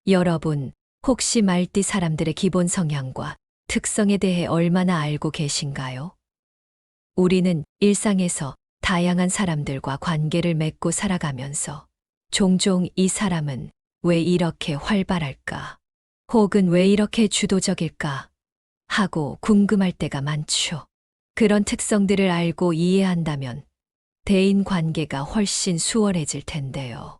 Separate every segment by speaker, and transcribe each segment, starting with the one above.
Speaker 1: 여러분, 혹시 말띠 사람들의 기본 성향과 특성에 대해 얼마나 알고 계신가요? 우리는 일상에서 다양한 사람들과 관계를 맺고 살아가면서 종종 이 사람은 왜 이렇게 활발할까? 혹은 왜 이렇게 주도적일까? 하고 궁금할 때가 많죠. 그런 특성들을 알고 이해한다면 대인 관계가 훨씬 수월해질 텐데요.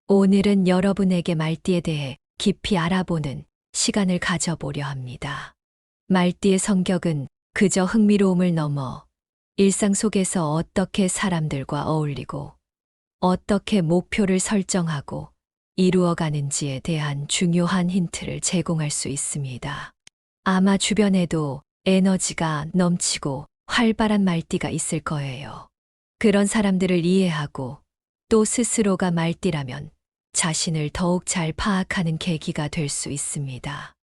Speaker 1: 오늘은 여러분에게 말띠에 대해 깊이 알아보는 시간을 가져보려 합니다. 말띠의 성격은 그저 흥미로움을 넘어 일상 속에서 어떻게 사람들과 어울리고 어떻게 목표를 설정하고 이루어가는지에 대한 중요한 힌트를 제공할 수 있습니다. 아마 주변에도 에너지가 넘치고 활발한 말띠가 있을 거예요. 그런 사람들을 이해하고 또 스스로가 말띠라면 자신을 더욱 잘 파악하는 계기가 될 수 있습니다.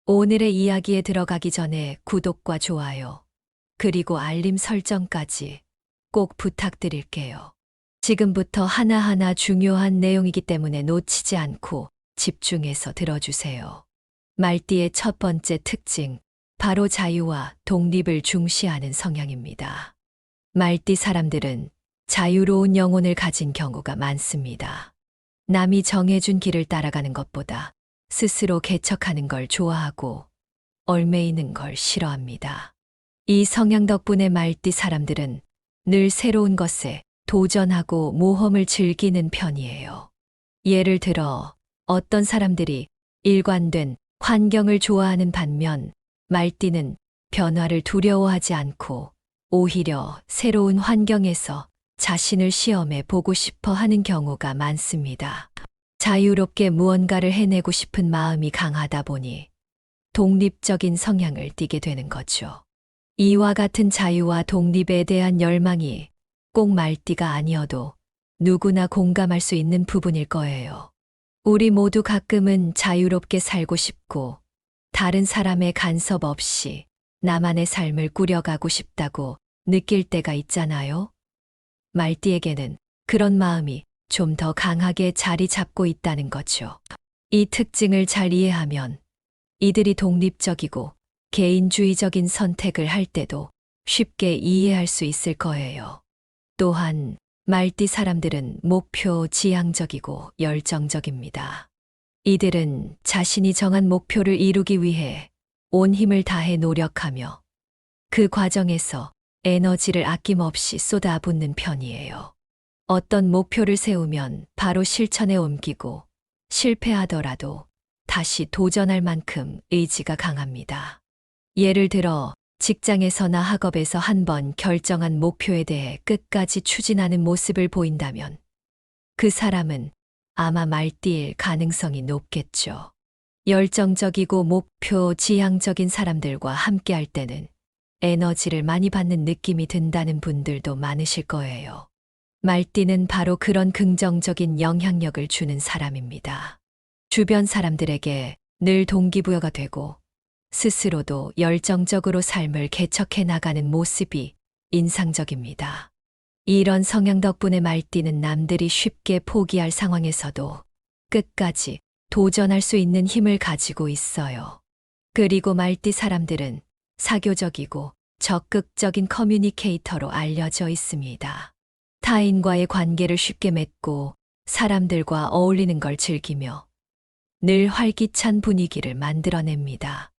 Speaker 1: 오늘의 이야기에 들어가기 전에 구독과 좋아요, 그리고 알림 설정까지 꼭 부탁드릴게요. 지금부터 하나하나 중요한 내용이기 때문에 놓치지 않고 집중해서 들어주세요. 말띠의 첫 번째 특징, 바로 자유와 독립을 중시하는 성향입니다. 말띠 사람들은 자유로운 영혼을 가진 경우가 많습니다. 남이 정해준 길을 따라가는 것보다 스스로 개척하는 걸 좋아하고 얽매이는 걸 싫어합니다. 이 성향 덕분에 말띠 사람들은 늘 새로운 것에 도전하고 모험을 즐기는 편이에요. 예를 들어 어떤 사람들이 일관된 환경을 좋아하는 반면 말띠는 변화를 두려워하지 않고 오히려 새로운 환경에서 자신을 시험해 보고 싶어 하는 경우가 많습니다. 자유롭게 무언가를 해내고 싶은 마음이 강하다 보니 독립적인 성향을 띠게 되는 거죠. 이와 같은 자유와 독립에 대한 열망이 꼭 말띠가 아니어도 누구나 공감할 수 있는 부분일 거예요. 우리 모두 가끔은 자유롭게 살고 싶고 다른 사람의 간섭 없이 나만의 삶을 꾸려가고 싶다고 느낄 때가 있잖아요. 말띠에게는 그런 마음이 좀 더 강하게 자리 잡고 있다는 거죠. 이 특징을 잘 이해하면 이들이 독립적이고 개인주의적인 선택을 할 때도 쉽게 이해할 수 있을 거예요. 또한 말띠 사람들은 목표 지향적이고 열정적입니다. 이들은 자신이 정한 목표를 이루기 위해 온 힘을 다해 노력하며 그 과정에서 에너지를 아낌없이 쏟아붓는 편이에요. 어떤 목표를 세우면 바로 실천에 옮기고 실패하더라도 다시 도전할 만큼 의지가 강합니다. 예를 들어 직장에서나 학업에서 한번 결정한 목표에 대해 끝까지 추진하는 모습을 보인다면 그 사람은 아마 말띠일 가능성이 높겠죠. 열정적이고 목표 지향적인 사람들과 함께할 때는 에너지를 많이 받는 느낌이 든다는 분들도 많으실 거예요. 말띠는 바로 그런 긍정적인 영향력을 주는 사람입니다. 주변 사람들에게 늘 동기부여가 되고 스스로도 열정적으로 삶을 개척해 나가는 모습이 인상적입니다. 이런 성향 덕분에 말띠는 남들이 쉽게 포기할 상황에서도 끝까지 도전할 수 있는 힘을 가지고 있어요. 그리고 말띠 사람들은 사교적이고 적극적인 커뮤니케이터로 알려져 있습니다. 타인과의 관계를 쉽게 맺고 사람들과 어울리는 걸 즐기며 늘 활기찬 분위기를 만들어냅니다.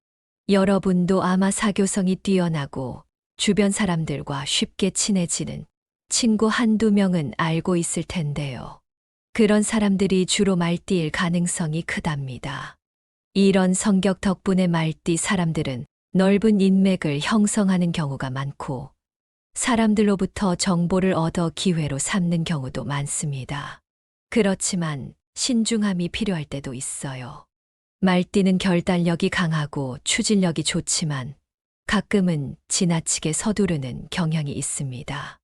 Speaker 1: 여러분도 아마 사교성이 뛰어나고 주변 사람들과 쉽게 친해지는 친구 한두 명은 알고 있을 텐데요. 그런 사람들이 주로 말띠일 가능성이 크답니다. 이런 성격 덕분에 말띠 사람들은 넓은 인맥을 형성하는 경우가 많고 사람들로부터 정보를 얻어 기회로 삼는 경우도 많습니다. 그렇지만 신중함이 필요할 때도 있어요. 말띠는 결단력이 강하고 추진력이 좋지만 가끔은 지나치게 서두르는 경향이 있습니다.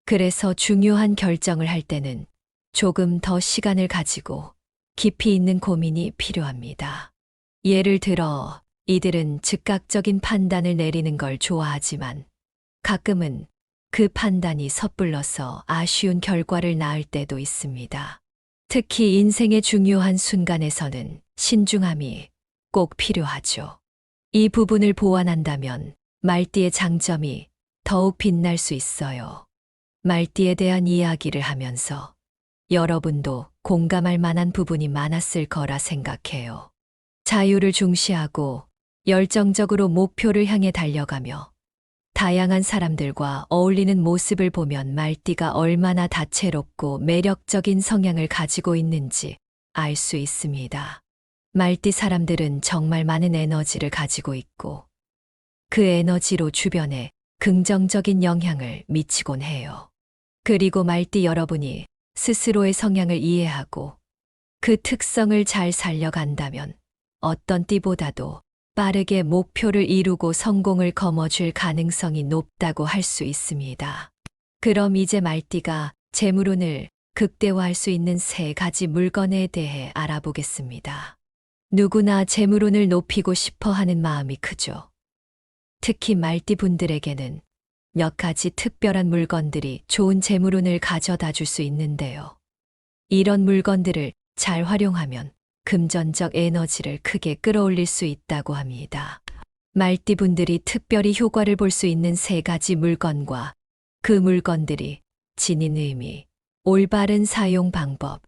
Speaker 1: 그래서 중요한 결정을 할 때는 조금 더 시간을 가지고 깊이 있는 고민이 필요합니다. 예를 들어 이들은 즉각적인 판단을 내리는 걸 좋아하지만 가끔은 그 판단이 섣불러서 아쉬운 결과를 낳을 때도 있습니다. 특히 인생의 중요한 순간에서는 신중함이 꼭 필요하죠. 이 부분을 보완한다면 말띠의 장점이 더욱 빛날 수 있어요. 말띠에 대한 이야기를 하면서 여러분도 공감할 만한 부분이 많았을 거라 생각해요. 자유를 중시하고 열정적으로 목표를 향해 달려가며 다양한 사람들과 어울리는 모습을 보면 말띠가 얼마나 다채롭고 매력적인 성향을 가지고 있는지 알 수 있습니다. 말띠 사람들은 정말 많은 에너지를 가지고 있고 그 에너지로 주변에 긍정적인 영향을 미치곤 해요. 그리고 말띠 여러분이 스스로의 성향을 이해하고 그 특성을 잘 살려간다면 어떤 띠보다도 빠르게 목표를 이루고 성공을 거머쥘 가능성이 높다고 할 수 있습니다. 그럼 이제 말띠가 재물운을 극대화할 수 있는 3가지 물건에 대해 알아보겠습니다. 누구나 재물운을 높이고 싶어 하는 마음이 크죠. 특히 말띠 분들에게는 몇 가지 특별한 물건들이 좋은 재물운을 가져다 줄 수 있는데요. 이런 물건들을 잘 활용하면 금전적 에너지를 크게 끌어올릴 수 있다고 합니다. 말띠 분들이 특별히 효과를 볼 수 있는 3가지 물건과 그 물건들이 지닌 의미, 올바른 사용 방법,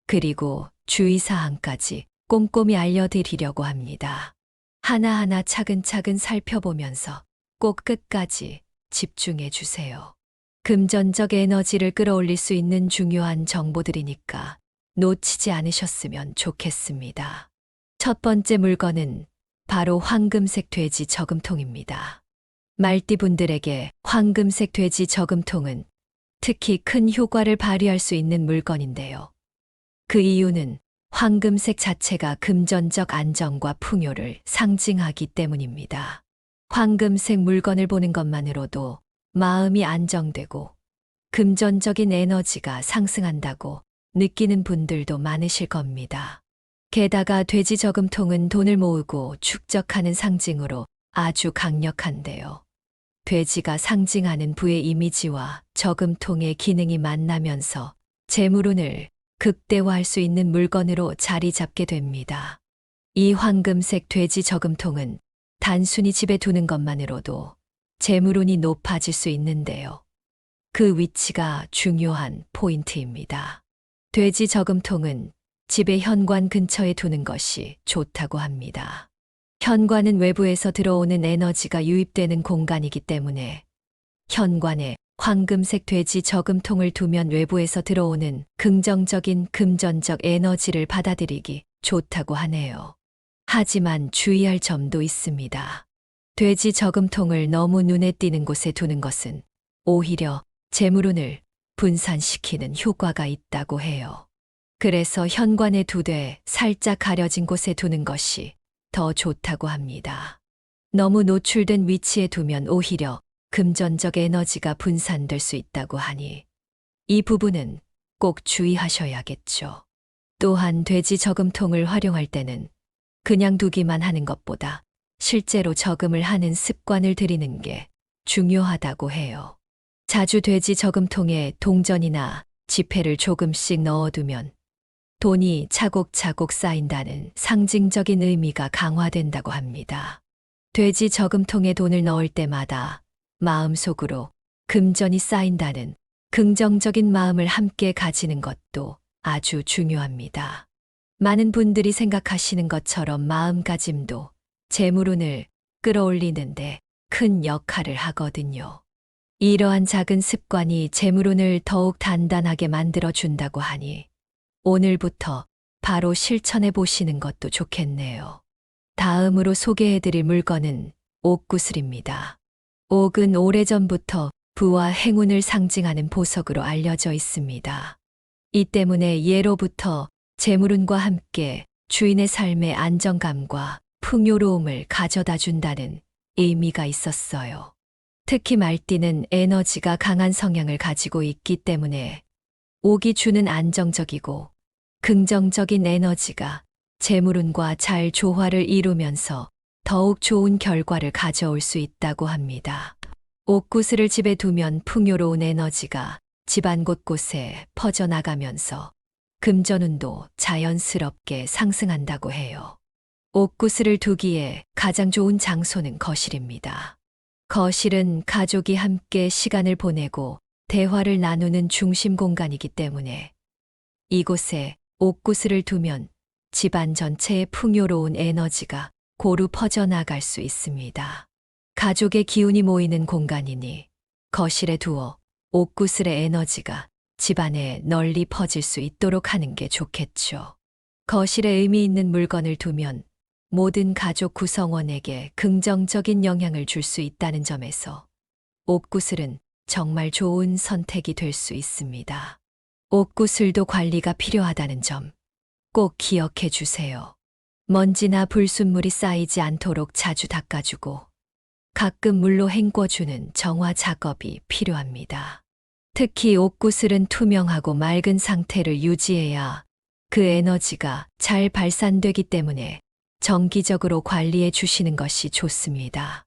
Speaker 1: 그리고 주의사항까지 꼼꼼히 알려드리려고 합니다. 하나하나 차근차근 살펴보면서 꼭 끝까지 집중해 주세요. 금전적 에너지를 끌어올릴 수 있는 중요한 정보들이니까 놓치지 않으셨으면 좋겠습니다. 첫 번째 물건은 바로 황금색 돼지 저금통입니다. 말띠 분들에게 황금색 돼지 저금통은 특히 큰 효과를 발휘할 수 있는 물건인데요. 그 이유는 황금색 자체가 금전적 안정과 풍요를 상징하기 때문입니다. 황금색 물건을 보는 것만으로도 마음이 안정되고 금전적인 에너지가 상승한다고 느끼는 분들도 많으실 겁니다. 게다가 돼지 저금통은 돈을 모으고 축적하는 상징으로 아주 강력한데요. 돼지가 상징하는 부의 이미지와 저금통의 기능이 만나면서 재물운을 극대화할 수 있는 물건으로 자리 잡게 됩니다. 이 황금색 돼지 저금통은 단순히 집에 두는 것만으로도 재물운이 높아질 수 있는데요. 그 위치가 중요한 포인트입니다. 돼지 저금통은 집의 현관 근처에 두는 것이 좋다고 합니다. 현관은 외부에서 들어오는 에너지가 유입되는 공간이기 때문에 현관에 황금색 돼지 저금통을 두면 외부에서 들어오는 긍정적인 금전적 에너지를 받아들이기 좋다고 하네요. 하지만 주의할 점도 있습니다. 돼지 저금통을 너무 눈에 띄는 곳에 두는 것은 오히려 재물운을 분산시키는 효과가 있다고 해요. 그래서 현관에 두되 살짝 가려진 곳에 두는 것이 더 좋다고 합니다. 너무 노출된 위치에 두면 오히려 금전적 에너지가 분산될 수 있다고 하니 이 부분은 꼭 주의하셔야겠죠. 또한 돼지 저금통을 활용할 때는 그냥 두기만 하는 것보다 실제로 저금을 하는 습관을 들이는 게 중요하다고 해요. 자주 돼지 저금통에 동전이나 지폐를 조금씩 넣어두면 돈이 차곡차곡 쌓인다는 상징적인 의미가 강화된다고 합니다. 돼지 저금통에 돈을 넣을 때마다 마음속으로 금전이 쌓인다는 긍정적인 마음을 함께 가지는 것도 아주 중요합니다. 많은 분들이 생각하시는 것처럼 마음가짐도 재물운을 끌어올리는데 큰 역할을 하거든요. 이러한 작은 습관이 재물운을 더욱 단단하게 만들어준다고 하니 오늘부터 바로 실천해 보시는 것도 좋겠네요. 다음으로 소개해드릴 물건은 옥구슬입니다. 옥은 오래전부터 부와 행운을 상징하는 보석으로 알려져 있습니다. 이 때문에 예로부터 재물운과 함께 주인의 삶의 안정감과 풍요로움을 가져다 준다는 의미가 있었어요. 특히 말띠는 에너지가 강한 성향을 가지고 있기 때문에 옥이 주는 안정적이고 긍정적인 에너지가 재물운과 잘 조화를 이루면서 더욱 좋은 결과를 가져올 수 있다고 합니다. 옥구슬을 집에 두면 풍요로운 에너지가 집안 곳곳에 퍼져나가면서 금전운도 자연스럽게 상승한다고 해요. 옥구슬을 두기에 가장 좋은 장소는 거실입니다. 거실은 가족이 함께 시간을 보내고 대화를 나누는 중심 공간이기 때문에 이곳에 옥구슬을 두면 집안 전체에 풍요로운 에너지가 고루 퍼져나갈 수 있습니다. 가족의 기운이 모이는 공간이니 거실에 두어 옥구슬의 에너지가 집안에 널리 퍼질 수 있도록 하는 게 좋겠죠. 거실에 의미 있는 물건을 두면 모든 가족 구성원에게 긍정적인 영향을 줄 수 있다는 점에서 옥구슬은 정말 좋은 선택이 될 수 있습니다. 옥구슬도 관리가 필요하다는 점 꼭 기억해 주세요. 먼지나 불순물이 쌓이지 않도록 자주 닦아주고 가끔 물로 헹궈주는 정화 작업이 필요합니다. 특히 옥구슬은 투명하고 맑은 상태를 유지해야 그 에너지가 잘 발산되기 때문에 정기적으로 관리해 주시는 것이 좋습니다.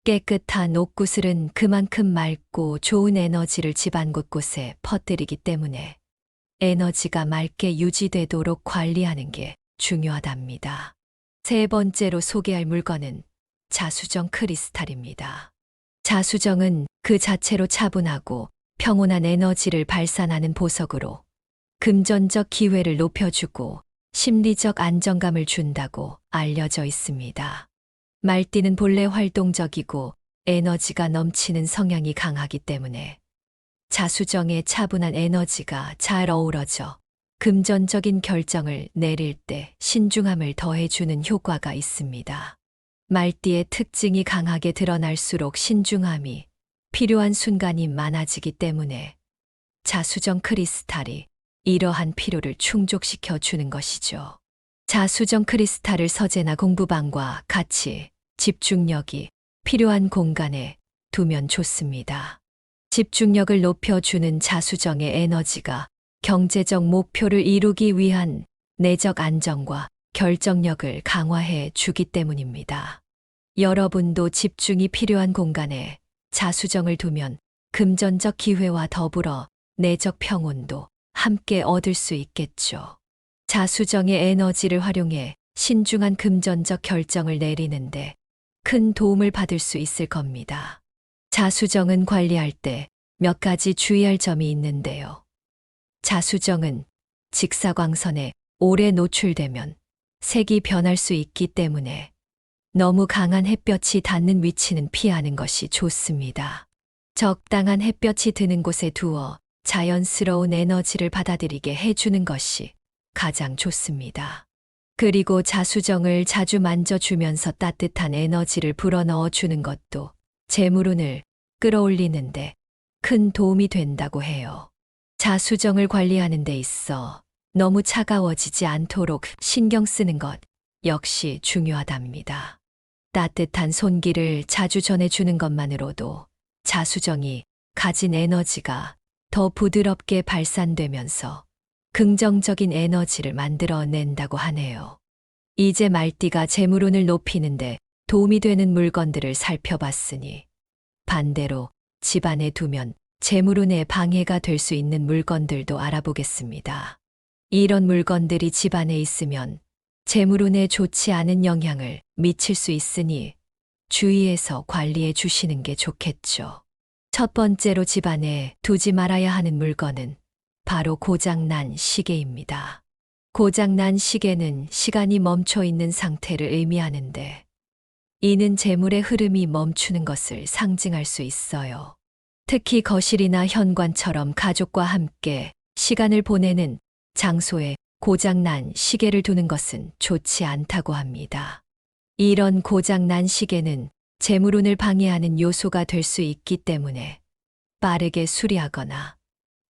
Speaker 1: 깨끗한 옥구슬은 그만큼 맑고 좋은 에너지를 집안 곳곳에 퍼뜨리기 때문에 에너지가 맑게 유지되도록 관리하는 게 중요하답니다. 세 번째로 소개할 물건은 자수정 크리스탈입니다. 자수정은 그 자체로 차분하고 평온한 에너지를 발산하는 보석으로 금전적 기회를 높여주고 심리적 안정감을 준다고 알려져 있습니다. 말띠는 본래 활동적이고 에너지가 넘치는 성향이 강하기 때문에 자수정의 차분한 에너지가 잘 어우러져 금전적인 결정을 내릴 때 신중함을 더해주는 효과가 있습니다. 말띠의 특징이 강하게 드러날수록 신중함이 필요한 순간이 많아지기 때문에 자수정 크리스탈이 이러한 필요를 충족시켜 주는 것이죠. 자수정 크리스탈을 서재나 공부방과 같이 집중력이 필요한 공간에 두면 좋습니다. 집중력을 높여주는 자수정의 에너지가 경제적 목표를 이루기 위한 내적 안정과 결정력을 강화해 주기 때문입니다. 여러분도 집중이 필요한 공간에 자수정을 두면 금전적 기회와 더불어 내적 평온도 함께 얻을 수 있겠죠. 자수정의 에너지를 활용해 신중한 금전적 결정을 내리는데 큰 도움을 받을 수 있을 겁니다. 자수정은 관리할 때 몇 가지 주의할 점이 있는데요. 자수정은 직사광선에 오래 노출되면 색이 변할 수 있기 때문에 너무 강한 햇볕이 닿는 위치는 피하는 것이 좋습니다. 적당한 햇볕이 드는 곳에 두어 자연스러운 에너지를 받아들이게 해주는 것이 가장 좋습니다. 그리고 자수정을 자주 만져주면서 따뜻한 에너지를 불어넣어 주는 것도 재물운을 끌어올리는데 큰 도움이 된다고 해요. 자수정을 관리하는 데 있어 너무 차가워지지 않도록 신경 쓰는 것 역시 중요하답니다. 따뜻한 손길을 자주 전해주는 것만으로도 자수정이 가진 에너지가 더 부드럽게 발산되면서 긍정적인 에너지를 만들어낸다고 하네요. 이제 말띠가 재물운을 높이는데 도움이 되는 물건들을 살펴봤으니 반대로 집안에 두면 재물운에 방해가 될 수 있는 물건들도 알아보겠습니다. 이런 물건들이 집안에 있으면 재물운에 좋지 않은 영향을 미칠 수 있으니 주의해서 관리해 주시는 게 좋겠죠. 첫 번째로 집안에 두지 말아야 하는 물건은 바로 고장난 시계입니다. 고장난 시계는 시간이 멈춰 있는 상태를 의미하는데 이는 재물의 흐름이 멈추는 것을 상징할 수 있어요. 특히 거실이나 현관처럼 가족과 함께 시간을 보내는 장소에 고장난 시계를 두는 것은 좋지 않다고 합니다. 이런 고장난 시계는 재물운을 방해하는 요소가 될 수 있기 때문에 빠르게 수리하거나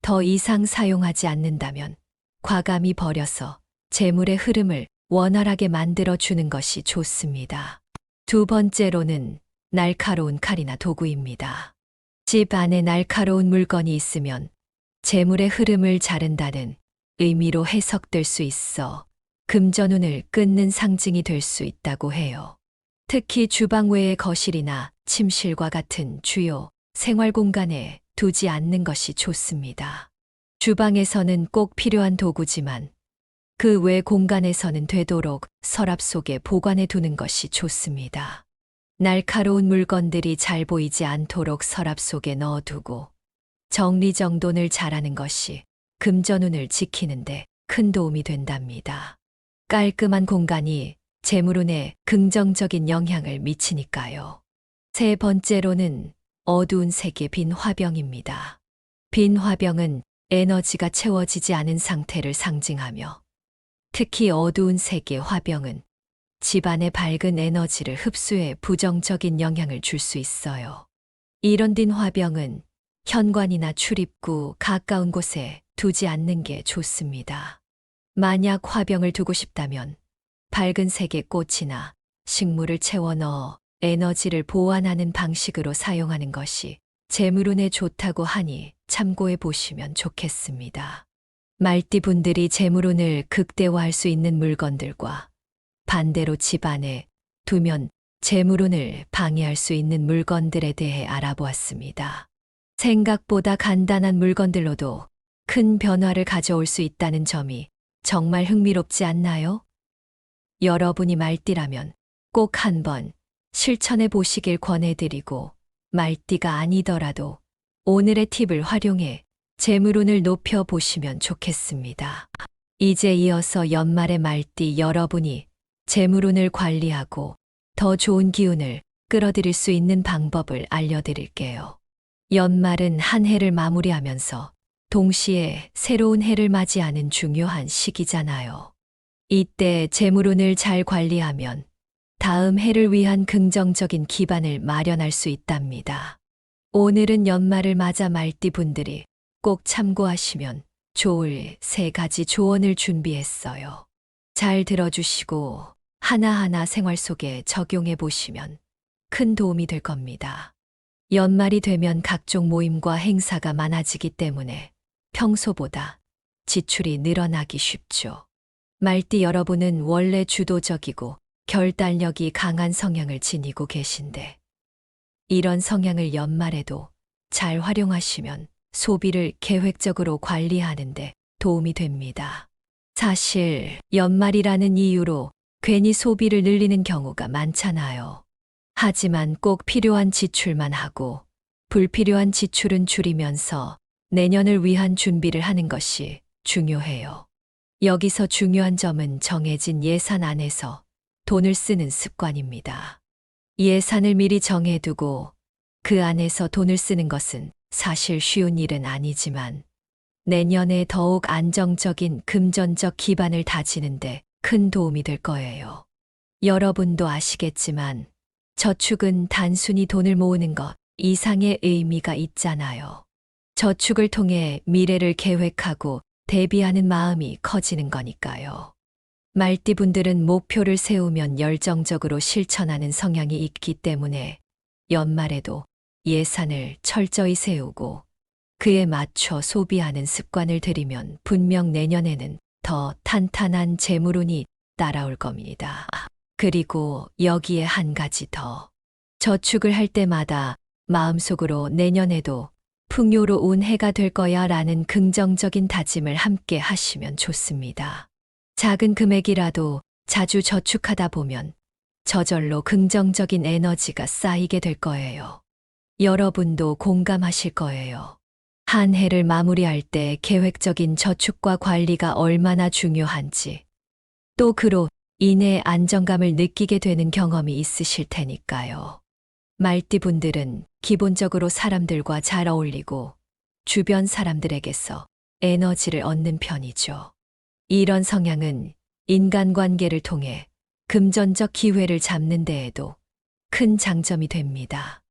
Speaker 1: 더 이상 사용하지 않는다면 과감히 버려서 재물의 흐름을 원활하게 만들어 주는 것이 좋습니다. 두 번째로는 날카로운 칼이나 도구입니다. 집 안에 날카로운 물건이 있으면 재물의 흐름을 자른다는 의미로 해석될 수 있어 금전운을 끊는 상징이 될 수 있다고 해요. 특히 주방 외의 거실이나 침실과 같은 주요 생활 공간에 두지 않는 것이 좋습니다. 주방에서는 꼭 필요한 도구지만 그 외 공간에서는 되도록 서랍 속에 보관해 두는 것이 좋습니다. 날카로운 물건들이 잘 보이지 않도록 서랍 속에 넣어두고 정리정돈을 잘하는 것이 금전운을 지키는데 큰 도움이 된답니다. 깔끔한 공간이 재물운에 긍정적인 영향을 미치니까요. 세 번째로는 어두운 색의 빈 화병입니다. 빈 화병은 에너지가 채워지지 않은 상태를 상징하며 특히 어두운 색의 화병은 집안의 밝은 에너지를 흡수해 부정적인 영향을 줄 수 있어요. 이런 빈 화병은 현관이나 출입구 가까운 곳에 두지 않는 게 좋습니다. 만약 화병을 두고 싶다면 밝은 색의 꽃이나 식물을 채워 넣어 에너지를 보완하는 방식으로 사용하는 것이 재물운에 좋다고 하니 참고해 보시면 좋겠습니다. 말띠분들이 재물운을 극대화할 수 있는 물건들과 반대로 집안에 두면 재물운을 방해할 수 있는 물건들에 대해 알아보았습니다. 생각보다 간단한 물건들로도 큰 변화를 가져올 수 있다는 점이 정말 흥미롭지 않나요? 여러분이 말띠라면 꼭 한번 실천해 보시길 권해드리고 말띠가 아니더라도 오늘의 팁을 활용해 재물운을 높여 보시면 좋겠습니다. 이제 이어서 연말의 말띠 여러분이 재물운을 관리하고 더 좋은 기운을 끌어들일 수 있는 방법을 알려드릴게요. 연말은 한 해를 마무리하면서 동시에 새로운 해를 맞이하는 중요한 시기잖아요. 이때 재물운을 잘 관리하면 다음 해를 위한 긍정적인 기반을 마련할 수 있답니다. 오늘은 연말을 맞아 말띠분들이 꼭 참고하시면 좋을 3가지 조언을 준비했어요. 잘 들어주시고 하나하나 생활 속에 적용해 보시면 큰 도움이 될 겁니다. 연말이 되면 각종 모임과 행사가 많아지기 때문에 평소보다 지출이 늘어나기 쉽죠. 말띠 여러분은 원래 주도적이고 결단력이 강한 성향을 지니고 계신데 이런 성향을 연말에도 잘 활용하시면 소비를 계획적으로 관리하는데 도움이 됩니다. 사실 연말이라는 이유로 괜히 소비를 늘리는 경우가 많잖아요. 하지만 꼭 필요한 지출만 하고 불필요한 지출은 줄이면서 내년을 위한 준비를 하는 것이 중요해요. 여기서 중요한 점은 정해진 예산 안에서 돈을 쓰는 습관입니다. 예산을 미리 정해두고 그 안에서 돈을 쓰는 것은 사실 쉬운 일은 아니지만 내년에 더욱 안정적인 금전적 기반을 다지는데 큰 도움이 될 거예요. 여러분도 아시겠지만 저축은 단순히 돈을 모으는 것 이상의 의미가 있잖아요. 저축을 통해 미래를 계획하고 대비하는 마음이 커지는 거니까요. 말띠분들은 목표를 세우면 열정적으로 실천하는 성향이 있기 때문에 연말에도 예산을 철저히 세우고 그에 맞춰 소비하는 습관을 들이면 분명 내년에는 더 탄탄한 재물운이 따라올 겁니다. 그리고 여기에 한 가지 더. 저축을 할 때마다 마음속으로 내년에도 풍요로운 해가 될 거야 라는 긍정적인 다짐을 함께 하시면 좋습니다. 작은 금액이라도 자주 저축하다 보면 저절로 긍정적인 에너지가 쌓이게 될 거예요. 여러분도 공감하실 거예요. 한 해를 마무리할 때 계획적인 저축과 관리가 얼마나 중요한지, 또 그로 인해 안정감을 느끼게 되는 경험이 있으실 테니까요. 말띠분들은 기본적으로 사람들과 잘 어울리고 주변 사람들에게서 에너지를 얻는 편이죠. 이런 성향은 인간관계를 통해 금전적 기회를 잡는 데에도 큰 장점이 됩니다.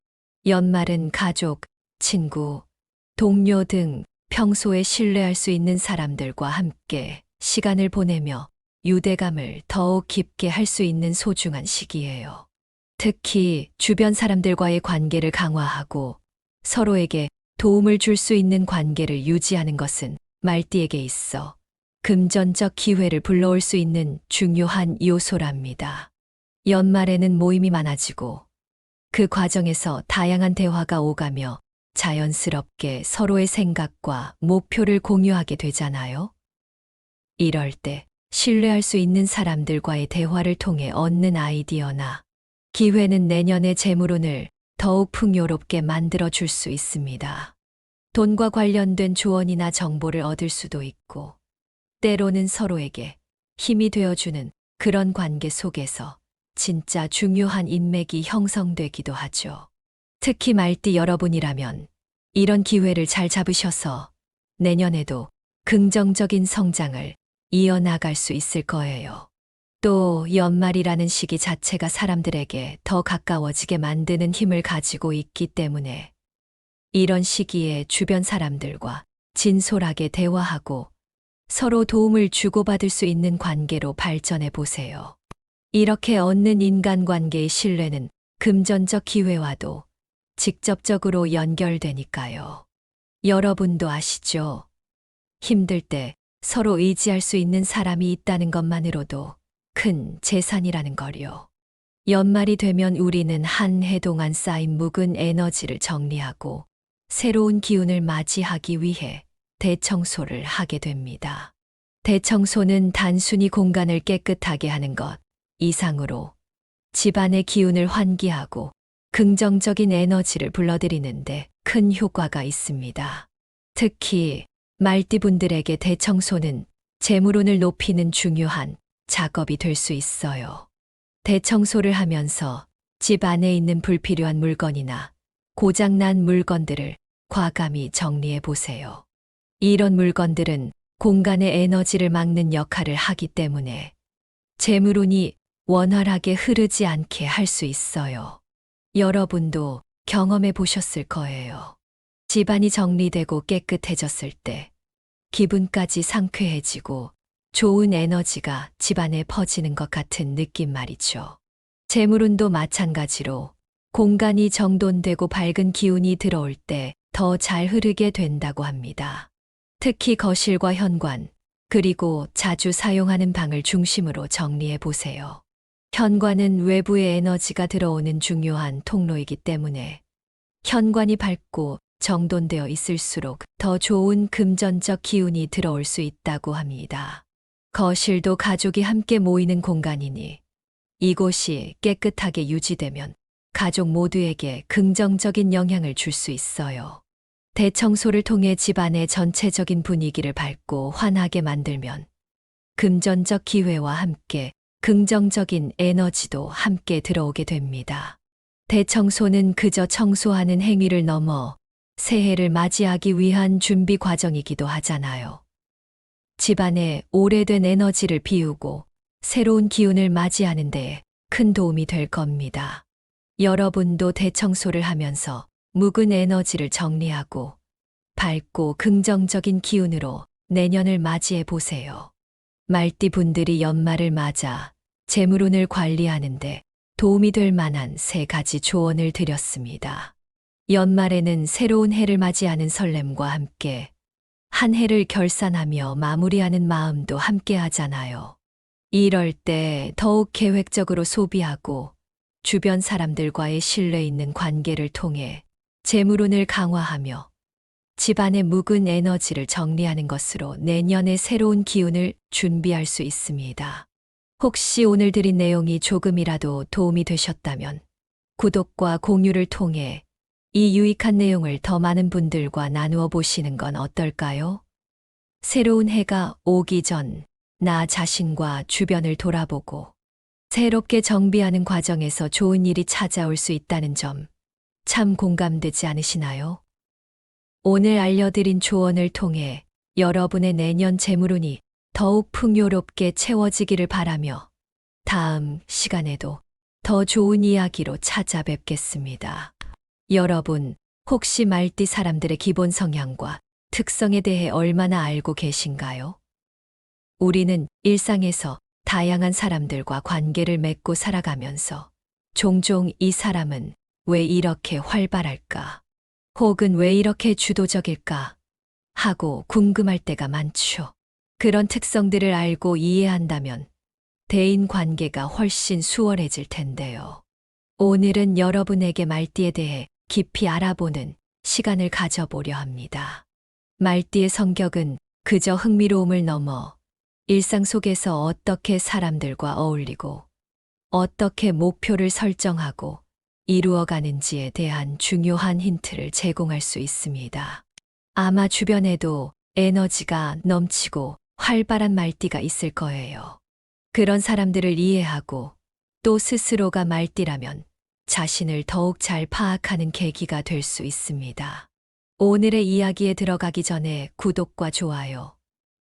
Speaker 1: 연말은 가족, 친구, 동료 등 평소에 신뢰할 수 있는 사람들과 함께 시간을 보내며 유대감을 더욱 깊게 할 수 있는 소중한 시기예요. 특히 주변 사람들과의 관계를 강화하고 서로에게 도움을 줄 수 있는 관계를 유지하는 것은 말띠에게 있어 금전적 기회를 불러올 수 있는 중요한 요소랍니다. 연말에는 모임이 많아지고 그 과정에서 다양한 대화가 오가며 자연스럽게 서로의 생각과 목표를 공유하게 되잖아요. 이럴 때 신뢰할 수 있는 사람들과의 대화를 통해 얻는 아이디어나 기회는 내년의 재물운을 더욱 풍요롭게 만들어 줄 수 있습니다. 돈과 관련된 조언이나 정보를 얻을 수도 있고, 때로는 서로에게 힘이 되어주는 그런 관계 속에서 진짜 중요한 인맥이 형성되기도 하죠. 특히 말띠 여러분이라면 이런 기회를 잘 잡으셔서 내년에도 긍정적인 성장을 이어나갈 수 있을 거예요. 또 연말이라는 시기 자체가 사람들에게 더 가까워지게 만드는 힘을 가지고 있기 때문에 이런 시기에 주변 사람들과 진솔하게 대화하고 서로 도움을 주고받을 수 있는 관계로 발전해 보세요. 이렇게 얻는 인간관계의 신뢰는 금전적 기회와도 직접적으로 연결되니까요. 여러분도 아시죠? 힘들 때 서로 의지할 수 있는 사람이 있다는 것만으로도 큰 재산이라는 걸요. 연말이 되면 우리는 한 해 동안 쌓인 묵은 에너지를 정리하고 새로운 기운을 맞이하기 위해 대청소를 하게 됩니다. 대청소는 단순히 공간을 깨끗하게 하는 것 이상으로 집안의 기운을 환기하고 긍정적인 에너지를 불러들이는데 큰 효과가 있습니다. 특히 말띠분들에게 대청소는 재물운을 높이는 중요한 작업이 될 수 있어요. 대청소를 하면서 집 안에 있는 불필요한 물건이나 고장난 물건들을 과감히 정리해 보세요. 이런 물건들은 공간의 에너지를 막는 역할을 하기 때문에 재물운이 원활하게 흐르지 않게 할 수 있어요. 여러분도 경험해 보셨을 거예요. 집안이 정리되고 깨끗해졌을 때 기분까지 상쾌해지고 좋은 에너지가 집안에 퍼지는 것 같은 느낌 말이죠. 재물운도 마찬가지로 공간이 정돈되고 밝은 기운이 들어올 때 더 잘 흐르게 된다고 합니다. 특히 거실과 현관, 그리고 자주 사용하는 방을 중심으로 정리해 보세요. 현관은 외부의 에너지가 들어오는 중요한 통로이기 때문에 현관이 밝고 정돈되어 있을수록 더 좋은 금전적 기운이 들어올 수 있다고 합니다. 거실도 가족이 함께 모이는 공간이니 이곳이 깨끗하게 유지되면 가족 모두에게 긍정적인 영향을 줄 수 있어요. 대청소를 통해 집안의 전체적인 분위기를 밝고 환하게 만들면 금전적 기회와 함께 긍정적인 에너지도 함께 들어오게 됩니다. 대청소는 그저 청소하는 행위를 넘어 새해를 맞이하기 위한 준비 과정이기도 하잖아요. 집안에 오래된 에너지를 비우고 새로운 기운을 맞이하는 데 큰 도움이 될 겁니다. 여러분도 대청소를 하면서 묵은 에너지를 정리하고 밝고 긍정적인 기운으로 내년을 맞이해 보세요. 말띠 분들이 연말을 맞아 재물운을 관리하는데 도움이 될 만한 3가지 조언을 드렸습니다. 연말에는 새로운 해를 맞이하는 설렘과 함께 한 해를 결산하며 마무리하는 마음도 함께 하잖아요. 이럴 때 더욱 계획적으로 소비하고 주변 사람들과의 신뢰 있는 관계를 통해 재물운을 강화하며 집안의 묵은 에너지를 정리하는 것으로 내년의 새로운 기운을 준비할 수 있습니다. 혹시 오늘 드린 내용이 조금이라도 도움이 되셨다면 구독과 공유를 통해 이 유익한 내용을 더 많은 분들과 나누어 보시는 건 어떨까요? 새로운 해가 오기 전 나 자신과 주변을 돌아보고 새롭게 정비하는 과정에서 좋은 일이 찾아올 수 있다는 점 참 공감되지 않으시나요? 오늘 알려드린 조언을 통해 여러분의 내년 재물운이 더욱 풍요롭게 채워지기를 바라며 다음 시간에도 더 좋은 이야기로 찾아뵙겠습니다. 여러분, 혹시 말띠 사람들의 기본 성향과 특성에 대해 얼마나 알고 계신가요? 우리는 일상에서 다양한 사람들과 관계를 맺고 살아가면서 종종 이 사람은 왜 이렇게 활발할까? 혹은 왜 이렇게 주도적일까? 하고 궁금할 때가 많죠. 그런 특성들을 알고 이해한다면 대인 관계가 훨씬 수월해질 텐데요. 오늘은 여러분에게 말띠에 대해 깊이 알아보는 시간을 가져보려 합니다. 말띠의 성격은 그저 흥미로움을 넘어 일상 속에서 어떻게 사람들과 어울리고 어떻게 목표를 설정하고 이루어가는지에 대한 중요한 힌트를 제공할 수 있습니다. 아마 주변에도 에너지가 넘치고 활발한 말띠가 있을 거예요. 그런 사람들을 이해하고 또 스스로가 말띠라면 자신을 더욱 잘 파악하는 계기가 될 수 있습니다. 오늘의 이야기에 들어가기 전에 구독과 좋아요,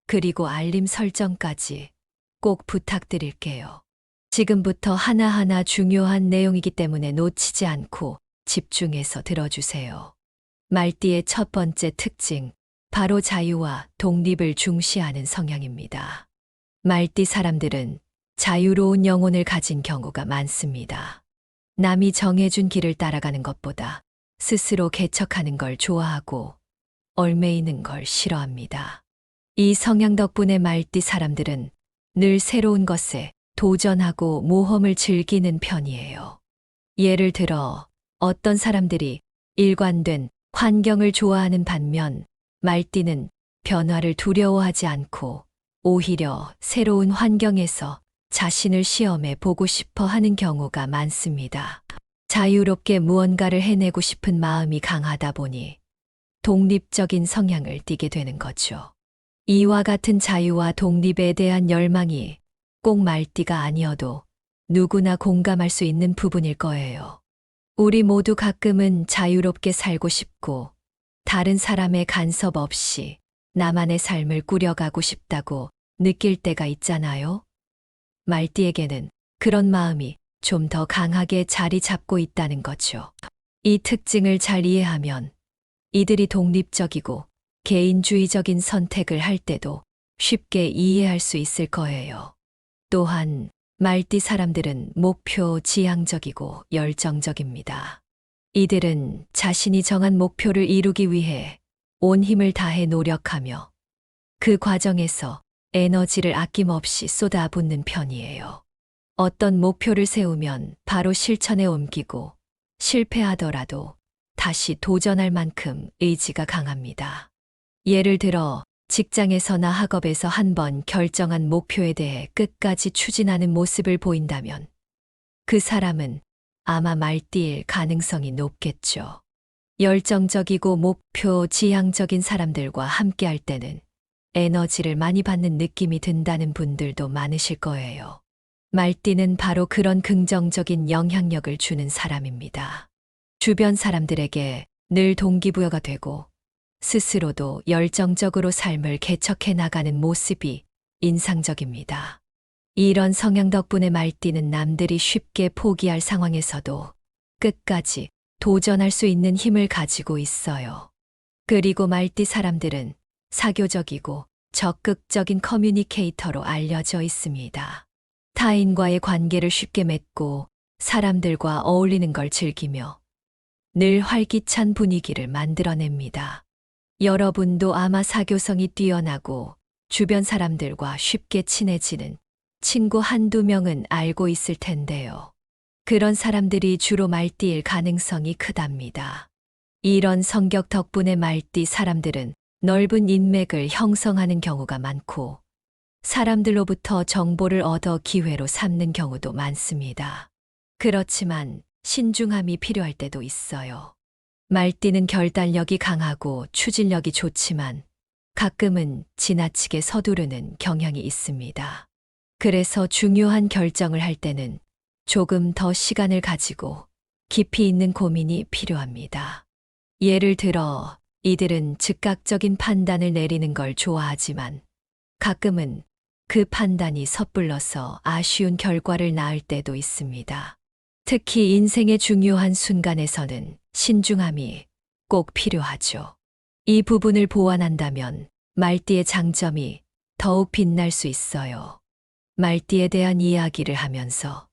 Speaker 1: 그리고 알림 설정까지 꼭 부탁드릴게요. 지금부터 하나하나 중요한 내용이기 때문에 놓치지 않고 집중해서 들어주세요. 말띠의 첫 번째 특징, 바로 자유와 독립을 중시하는 성향입니다. 말띠 사람들은 자유로운 영혼을 가진 경우가 많습니다. 남이 정해준 길을 따라가는 것보다 스스로 개척하는 걸 좋아하고 얽매이는 걸 싫어합니다. 이 성향 덕분에 말띠 사람들은 늘 새로운 것에 도전하고 모험을 즐기는 편이에요. 예를 들어 어떤 사람들이 일관된 환경을 좋아하는 반면 말띠는 변화를 두려워하지 않고 오히려 새로운 환경에서 자신을 시험해 보고 싶어 하는 경우가 많습니다. 자유롭게 무언가를 해내고 싶은 마음이 강하다 보니 독립적인 성향을 띠게 되는 거죠. 이와 같은 자유와 독립에 대한 열망이 꼭 말띠가 아니어도 누구나 공감할 수 있는 부분일 거예요. 우리 모두 가끔은 자유롭게 살고 싶고 다른 사람의 간섭 없이 나만의 삶을 꾸려가고 싶다고 느낄 때가 있잖아요. 말띠에게는 그런 마음이 좀 더 강하게 자리 잡고 있다는 거죠. 이 특징을 잘 이해하면 이들이 독립적이고 개인주의적인 선택을 할 때도 쉽게 이해할 수 있을 거예요. 또한 말띠 사람들은 목표 지향적이고 열정적입니다. 이들은 자신이 정한 목표를 이루기 위해 온 힘을 다해 노력하며 그 과정에서 에너지를 아낌없이 쏟아붓는 편이에요. 어떤 목표를 세우면 바로 실천에 옮기고 실패하더라도 다시 도전할 만큼 의지가 강합니다. 예를 들어 직장에서나 학업에서 한번 결정한 목표에 대해 끝까지 추진하는 모습을 보인다면 그 사람은 아마 말띠일 가능성이 높겠죠. 열정적이고 목표 지향적인 사람들과 함께할 때는 에너지를 많이 받는 느낌이 든다는 분들도 많으실 거예요. 말띠는 바로 그런 긍정적인 영향력을 주는 사람입니다. 주변 사람들에게 늘 동기부여가 되고 스스로도 열정적으로 삶을 개척해 나가는 모습이 인상적입니다. 이런 성향 덕분에 말띠는 남들이 쉽게 포기할 상황에서도 끝까지 도전할 수 있는 힘을 가지고 있어요. 그리고 말띠 사람들은 사교적이고 적극적인 커뮤니케이터로 알려져 있습니다. 타인과의 관계를 쉽게 맺고 사람들과 어울리는 걸 즐기며 늘 활기찬 분위기를 만들어냅니다. 여러분도 아마 사교성이 뛰어나고 주변 사람들과 쉽게 친해지는 친구 한두 명은 알고 있을 텐데요. 그런 사람들이 주로 말띠일 가능성이 크답니다. 이런 성격 덕분에 말띠 사람들은 넓은 인맥을 형성하는 경우가 많고 사람들로부터 정보를 얻어 기회로 삼는 경우도 많습니다. 그렇지만 신중함이 필요할 때도 있어요. 말띠는 결단력이 강하고 추진력이 좋지만 가끔은 지나치게 서두르는 경향이 있습니다. 그래서 중요한 결정을 할 때는 조금 더 시간을 가지고 깊이 있는 고민이 필요합니다. 예를 들어 이들은 즉각적인 판단을 내리는 걸 좋아하지만 가끔은 그 판단이 섣불러서 아쉬운 결과를 낳을 때도 있습니다. 특히 인생의 중요한 순간에서는 신중함이 꼭 필요하죠. 이 부분을 보완한다면 말띠의 장점이 더욱 빛날 수 있어요. 말띠에 대한 이야기를 하면서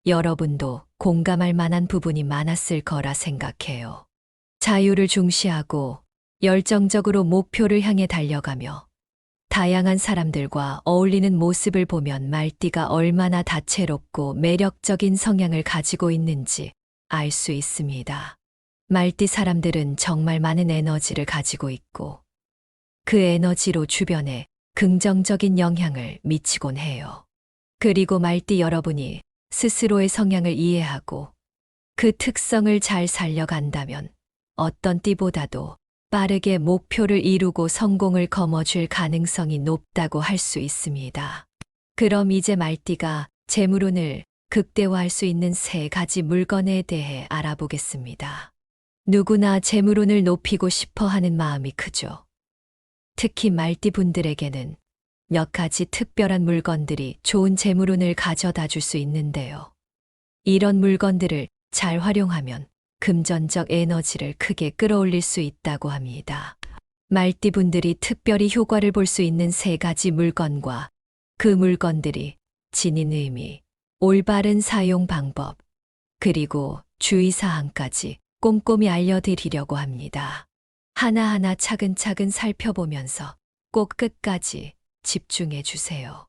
Speaker 1: 여러분도 공감할 만한 부분이 많았을 거라 생각해요. 자유를 중시하고 열정적으로 목표를 향해 달려가며 다양한 사람들과 어울리는 모습을 보면 말띠가 얼마나 다채롭고 매력적인 성향을 가지고 있는지 알 수 있습니다. 말띠 사람들은 정말 많은 에너지를 가지고 있고 그 에너지로 주변에 긍정적인 영향을 미치곤 해요. 그리고 말띠 여러분이 스스로의 성향을 이해하고 그 특성을 잘 살려간다면 어떤 띠보다도 빠르게 목표를 이루고 성공을 거머쥘 가능성이 높다고 할 수 있습니다. 그럼 이제 말띠가 재물운을 극대화할 수 있는 3가지 물건에 대해 알아보겠습니다. 누구나 재물운을 높이고 싶어 하는 마음이 크죠. 특히 말띠 분들에게는 몇 가지 특별한 물건들이 좋은 재물운을 가져다 줄 수 있는데요. 이런 물건들을 잘 활용하면 금전적 에너지를 크게 끌어올릴 수 있다고 합니다. 말띠 분들이 특별히 효과를 볼 수 있는 3가지 물건과 그 물건들이 지닌 의미, 올바른 사용 방법, 그리고 주의사항까지 꼼꼼히 알려드리려고 합니다. 하나하나 차근차근 살펴보면서 꼭 끝까지 집중해 주세요.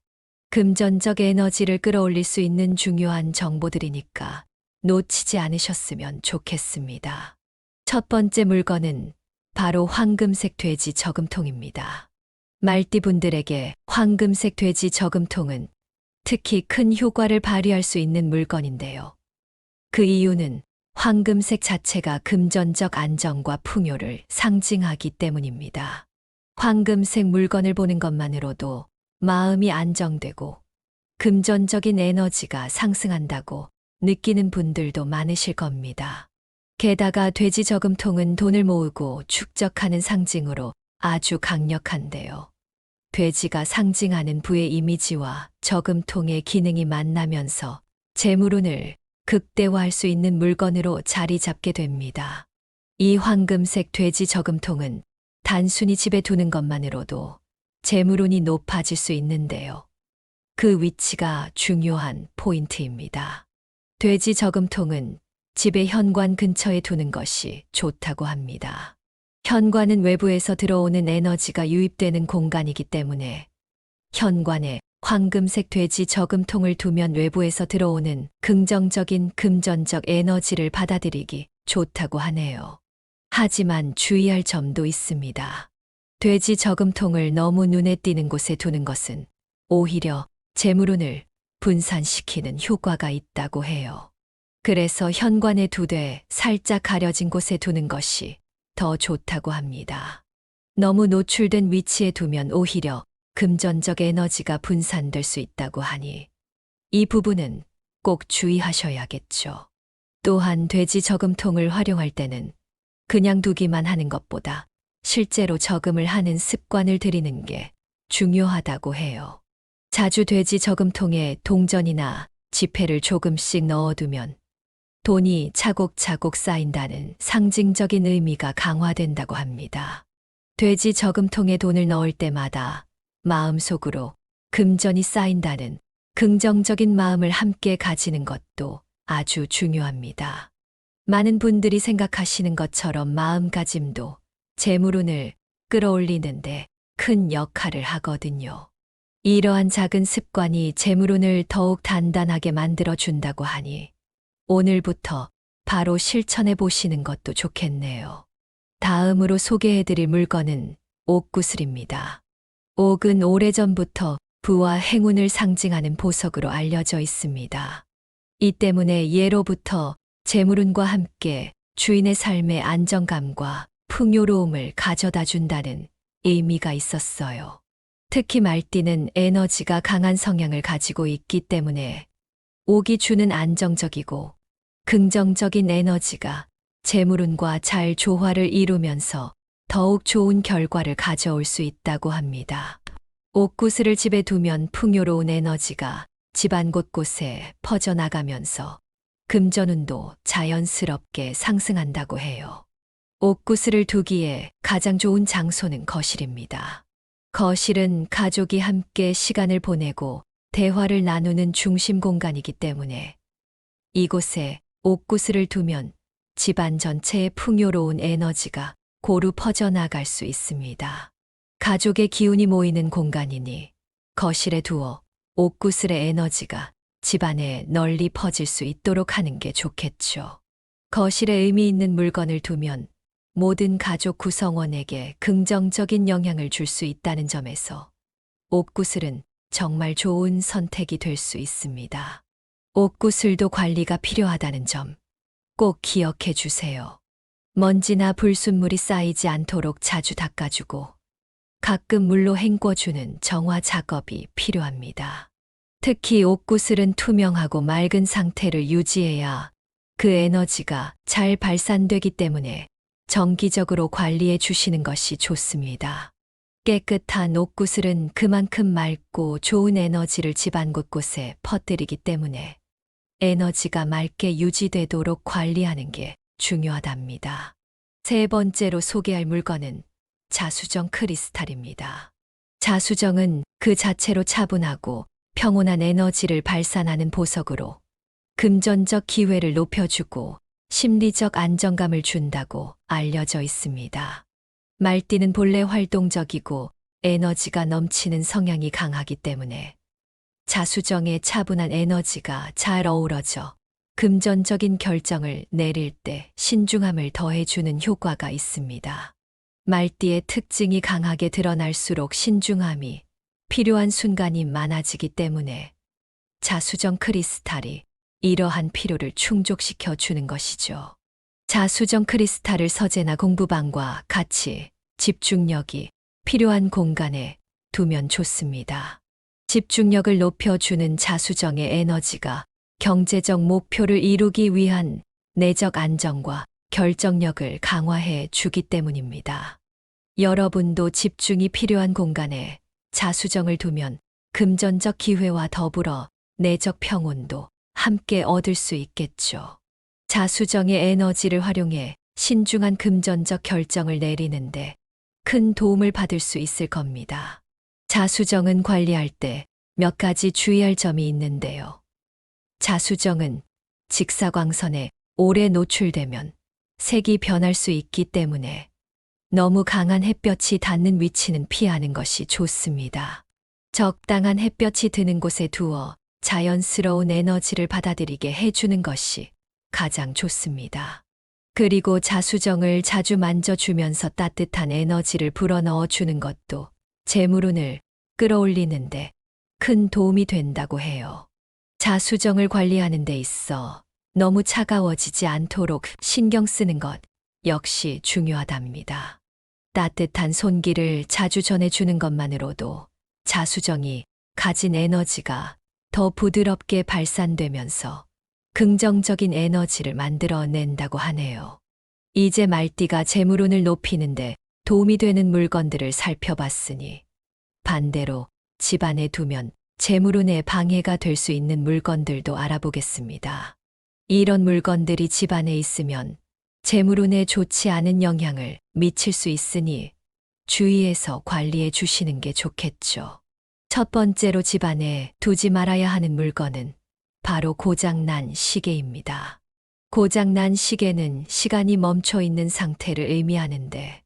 Speaker 1: 금전적 에너지를 끌어올릴 수 있는 중요한 정보들이니까 놓치지 않으셨으면 좋겠습니다. 첫 번째 물건은 바로 황금색 돼지 저금통입니다. 말띠 분들에게 황금색 돼지 저금통은 특히 큰 효과를 발휘할 수 있는 물건인데요. 그 이유는 황금색 자체가 금전적 안정과 풍요를 상징하기 때문입니다. 황금색 물건을 보는 것만으로도 마음이 안정되고 금전적인 에너지가 상승한다고 느끼는 분들도 많으실 겁니다. 게다가 돼지 저금통은 돈을 모으고 축적하는 상징으로 아주 강력한데요. 돼지가 상징하는 부의 이미지와 저금통의 기능이 만나면서 재물운을 극대화할 수 있는 물건으로 자리 잡게 됩니다. 이 황금색 돼지 저금통은 단순히 집에 두는 것만으로도 재물운이 높아질 수 있는데요. 그 위치가 중요한 포인트입니다. 돼지 저금통은 집의 현관 근처에 두는 것이 좋다고 합니다. 현관은 외부에서 들어오는 에너지가 유입되는 공간이기 때문에 현관에 황금색 돼지 저금통을 두면 외부에서 들어오는 긍정적인 금전적 에너지를 받아들이기 좋다고 하네요. 하지만 주의할 점도 있습니다. 돼지 저금통을 너무 눈에 띄는 곳에 두는 것은 오히려 재물운을 분산시키는 효과가 있다고 해요. 그래서 현관에 두되 살짝 가려진 곳에 두는 것이 더 좋다고 합니다. 너무 노출된 위치에 두면 오히려 금전적 에너지가 분산될 수 있다고 하니 이 부분은 꼭 주의하셔야겠죠. 또한 돼지 저금통을 활용할 때는 그냥 두기만 하는 것보다 실제로 저금을 하는 습관을 들이는 게 중요하다고 해요. 자주 돼지 저금통에 동전이나 지폐를 조금씩 넣어두면 돈이 차곡차곡 쌓인다는 상징적인 의미가 강화된다고 합니다. 돼지 저금통에 돈을 넣을 때마다 마음속으로 금전이 쌓인다는 긍정적인 마음을 함께 가지는 것도 아주 중요합니다. 많은 분들이 생각하시는 것처럼 마음가짐도 재물운을 끌어올리는데 큰 역할을 하거든요. 이러한 작은 습관이 재물운을 더욱 단단하게 만들어준다고 하니 오늘부터 바로 실천해 보시는 것도 좋겠네요. 다음으로 소개해드릴 물건은 옥구슬입니다. 옥은 오래전부터 부와 행운을 상징하는 보석으로 알려져 있습니다. 이 때문에 예로부터 재물운과 함께 주인의 삶의 안정감과 풍요로움을 가져다 준다는 의미가 있었어요. 특히 말띠는 에너지가 강한 성향을 가지고 있기 때문에 옥이 주는 안정적이고 긍정적인 에너지가 재물운과 잘 조화를 이루면서 더욱 좋은 결과를 가져올 수 있다고 합니다. 옥구슬을 집에 두면 풍요로운 에너지가 집안 곳곳에 퍼져나가면서 금전운도 자연스럽게 상승한다고 해요. 옥구슬을 두기에 가장 좋은 장소는 거실입니다. 거실은 가족이 함께 시간을 보내고 대화를 나누는 중심 공간이기 때문에 이곳에 옥구슬을 두면 집안 전체에 풍요로운 에너지가 고루 퍼져나갈 수 있습니다. 가족의 기운이 모이는 공간이니 거실에 두어 옥구슬의 에너지가 집안에 널리 퍼질 수 있도록 하는 게 좋겠죠. 거실에 의미 있는 물건을 두면 모든 가족 구성원에게 긍정적인 영향을 줄 수 있다는 점에서 옥구슬은 정말 좋은 선택이 될 수 있습니다. 옥구슬도 관리가 필요하다는 점 꼭 기억해 주세요. 먼지나 불순물이 쌓이지 않도록 자주 닦아주고 가끔 물로 헹궈주는 정화 작업이 필요합니다. 특히 옥구슬은 투명하고 맑은 상태를 유지해야 그 에너지가 잘 발산되기 때문에 정기적으로 관리해 주시는 것이 좋습니다. 깨끗한 옥구슬은 그만큼 맑고 좋은 에너지를 집안 곳곳에 퍼뜨리기 때문에 에너지가 맑게 유지되도록 관리하는 게 중요하답니다. 세 번째로 소개할 물건은 자수정 크리스탈입니다. 자수정은 그 자체로 차분하고 평온한 에너지를 발산하는 보석으로 금전적 기회를 높여주고 심리적 안정감을 준다고 알려져 있습니다. 말띠는 본래 활동적이고 에너지가 넘치는 성향이 강하기 때문에 자수정의 차분한 에너지가 잘 어우러져 금전적인 결정을 내릴 때 신중함을 더해주는 효과가 있습니다. 말띠의 특징이 강하게 드러날수록 신중함이 필요한 순간이 많아지기 때문에 자수정 크리스탈이 이러한 필요를 충족시켜 주는 것이죠. 자수정 크리스탈을 서재나 공부방과 같이 집중력이 필요한 공간에 두면 좋습니다. 집중력을 높여주는 자수정의 에너지가 경제적 목표를 이루기 위한 내적 안정과 결정력을 강화해 주기 때문입니다. 여러분도 집중이 필요한 공간에 자수정을 두면 금전적 기회와 더불어 내적 평온도 함께 얻을 수 있겠죠. 자수정의 에너지를 활용해 신중한 금전적 결정을 내리는데 큰 도움을 받을 수 있을 겁니다. 자수정은 관리할 때 몇 가지 주의할 점이 있는데요. 자수정은 직사광선에 오래 노출되면 색이 변할 수 있기 때문에 너무 강한 햇볕이 닿는 위치는 피하는 것이 좋습니다. 적당한 햇볕이 드는 곳에 두어 자연스러운 에너지를 받아들이게 해주는 것이 가장 좋습니다. 그리고 자수정을 자주 만져주면서 따뜻한 에너지를 불어넣어 주는 것도 재물운을 끌어올리는데 큰 도움이 된다고 해요. 자수정을 관리하는 데 있어 너무 차가워지지 않도록 신경 쓰는 것 역시 중요하답니다. 따뜻한 손길을 자주 전해주는 것만으로도 자수정이 가진 에너지가 더 부드럽게 발산되면서 긍정적인 에너지를 만들어낸다고 하네요. 이제 말띠가 재물운을 높이는데 도움이 되는 물건들을 살펴봤으니 반대로 집안에 두면 재물운에 방해가 될 수 있는 물건들도 알아보겠습니다. 이런 물건들이 집안에 있으면 재물운에 좋지 않은 영향을 미칠 수 있으니 주의해서 관리해 주시는 게 좋겠죠. 첫 번째로 집안에 두지 말아야 하는 물건은 바로 고장난 시계입니다. 고장난 시계는 시간이 멈춰 있는 상태를 의미하는데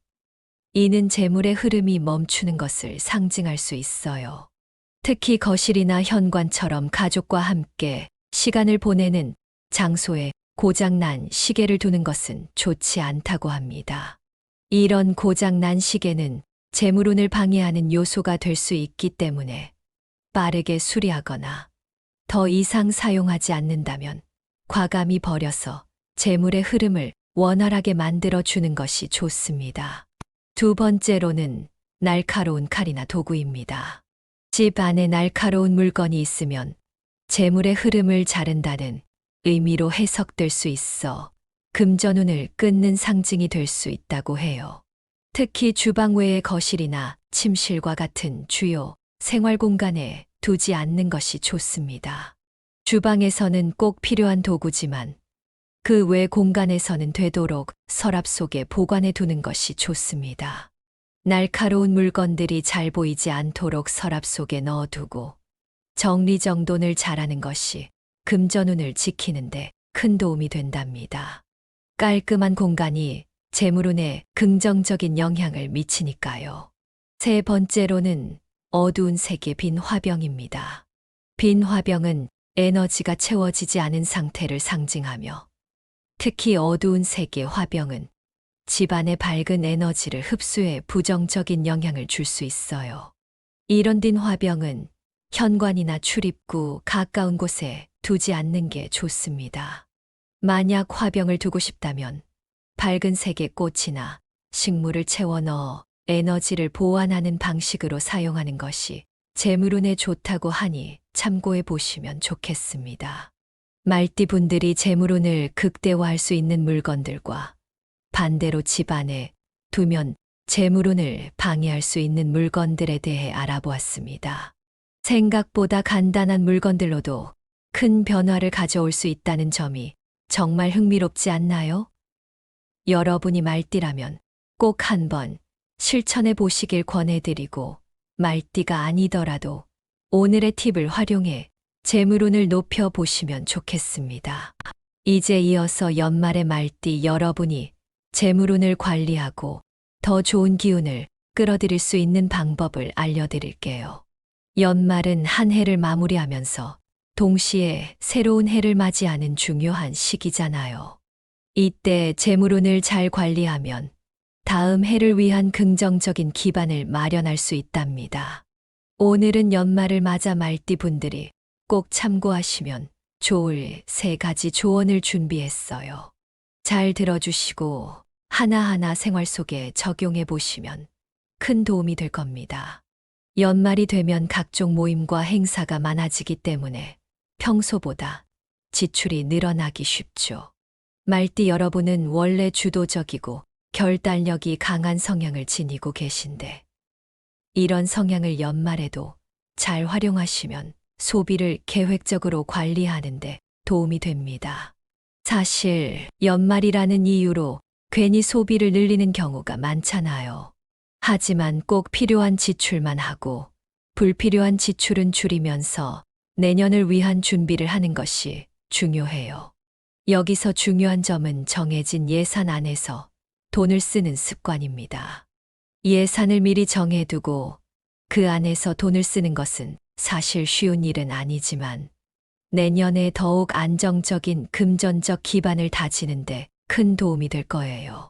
Speaker 1: 이는 재물의 흐름이 멈추는 것을 상징할 수 있어요. 특히 거실이나 현관처럼 가족과 함께 시간을 보내는 장소에 고장난 시계를 두는 것은 좋지 않다고 합니다. 이런 고장난 시계는 재물운을 방해하는 요소가 될 수 있기 때문에 빠르게 수리하거나 더 이상 사용하지 않는다면 과감히 버려서 재물의 흐름을 원활하게 만들어 주는 것이 좋습니다. 두 번째로는 날카로운 칼이나 도구입니다. 집 안에 날카로운 물건이 있으면 재물의 흐름을 자른다는 의미로 해석될 수 있어 금전운을 끊는 상징이 될 수 있다고 해요. 특히 주방 외의 거실이나 침실과 같은 주요 생활 공간에 두지 않는 것이 좋습니다. 주방에서는 꼭 필요한 도구지만 그 외 공간에서는 되도록 서랍 속에 보관해 두는 것이 좋습니다. 날카로운 물건들이 잘 보이지 않도록 서랍 속에 넣어두고 정리정돈을 잘하는 것이 금전운을 지키는데 큰 도움이 된답니다. 깔끔한 공간이 재물운에 긍정적인 영향을 미치니까요. 세 번째로는 어두운 색의 빈 화병입니다. 빈 화병은 에너지가 채워지지 않은 상태를 상징하며 특히 어두운 색의 화병은 집안의 밝은 에너지를 흡수해 부정적인 영향을 줄 수 있어요. 이런 딘 화병은 현관이나 출입구 가까운 곳에 두지 않는 게 좋습니다. 만약 화병을 두고 싶다면 밝은 색의 꽃이나 식물을 채워 넣어 에너지를 보완하는 방식으로 사용하는 것이 재물운에 좋다고 하니 참고해 보시면 좋겠습니다. 말띠분들이 재물운을 극대화할 수 있는 물건들과 반대로 집안에 두면 재물운을 방해할 수 있는 물건들에 대해 알아보았습니다. 생각보다 간단한 물건들로도 큰 변화를 가져올 수 있다는 점이 정말 흥미롭지 않나요? 여러분이 말띠라면 꼭 한번 실천해 보시길 권해드리고, 말띠가 아니더라도 오늘의 팁을 활용해 재물운을 높여 보시면 좋겠습니다. 이제 이어서 연말의 말띠 여러분이 재물운을 관리하고 더 좋은 기운을 끌어들일 수 있는 방법을 알려드릴게요. 연말은 한 해를 마무리하면서 동시에 새로운 해를 맞이하는 중요한 시기잖아요. 이때 재물운을 잘 관리하면 다음 해를 위한 긍정적인 기반을 마련할 수 있답니다. 오늘은 연말을 맞아 말띠분들이 꼭 참고하시면 좋을 3가지 조언을 준비했어요. 잘 들어주시고 하나하나 생활 속에 적용해 보시면 큰 도움이 될 겁니다. 연말이 되면 각종 모임과 행사가 많아지기 때문에 평소보다 지출이 늘어나기 쉽죠. 말띠 여러분은 원래 주도적이고 결단력이 강한 성향을 지니고 계신데, 이런 성향을 연말에도 잘 활용하시면 소비를 계획적으로 관리하는데 도움이 됩니다. 사실 연말이라는 이유로 괜히 소비를 늘리는 경우가 많잖아요. 하지만 꼭 필요한 지출만 하고 불필요한 지출은 줄이면서 내년을 위한 준비를 하는 것이 중요해요. 여기서 중요한 점은 정해진 예산 안에서 돈을 쓰는 습관입니다. 예산을 미리 정해두고 그 안에서 돈을 쓰는 것은 사실 쉬운 일은 아니지만 내년에 더욱 안정적인 금전적 기반을 다지는데 큰 도움이 될 거예요.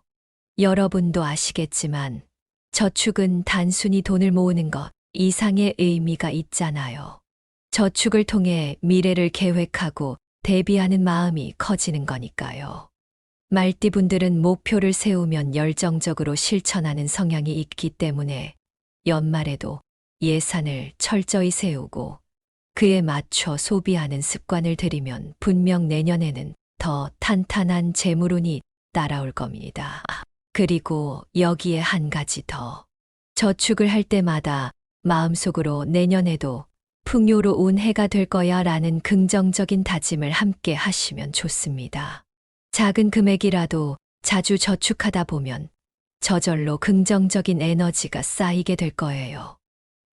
Speaker 1: 여러분도 아시겠지만 저축은 단순히 돈을 모으는 것 이상의 의미가 있잖아요. 저축을 통해 미래를 계획하고 대비하는 마음이 커지는 거니까요. 말띠분들은 목표를 세우면 열정적으로 실천하는 성향이 있기 때문에 연말에도 예산을 철저히 세우고 그에 맞춰 소비하는 습관을 들이면 분명 내년에는 더 탄탄한 재물운이 따라올 겁니다. 그리고 여기에 한 가지 더. 저축을 할 때마다 마음속으로 내년에도 풍요로운 해가 될 거야 라는 긍정적인 다짐을 함께 하시면 좋습니다. 작은 금액이라도 자주 저축하다 보면 저절로 긍정적인 에너지가 쌓이게 될 거예요.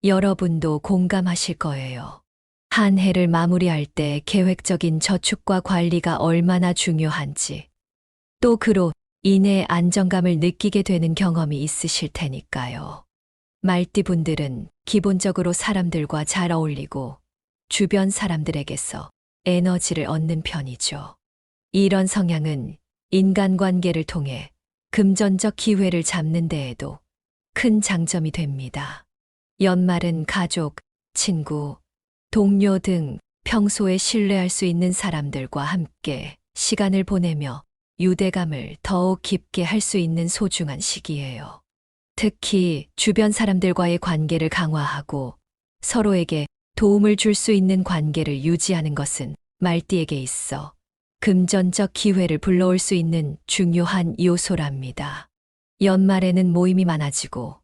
Speaker 1: 여러분도 공감하실 거예요. 한 해를 마무리할 때 계획적인 저축과 관리가 얼마나 중요한지, 또 그로 인해 안정감을 느끼게 되는 경험이 있으실 테니까요. 말띠분들은 기본적으로 사람들과 잘 어울리고 주변 사람들에게서 에너지를 얻는 편이죠. 이런 성향은 인간관계를 통해 금전적 기회를 잡는 데에도 큰 장점이 됩니다. 연말은 가족, 친구, 동료 등 평소에 신뢰할 수 있는 사람들과 함께 시간을 보내며 유대감을 더욱 깊게 할 수 있는 소중한 시기예요. 특히 주변 사람들과의 관계를 강화하고 서로에게 도움을 줄 수 있는 관계를 유지하는 것은 말띠에게 있어 금전적 기회를 불러올 수 있는 중요한 요소랍니다. 연말에는 모임이 많아지고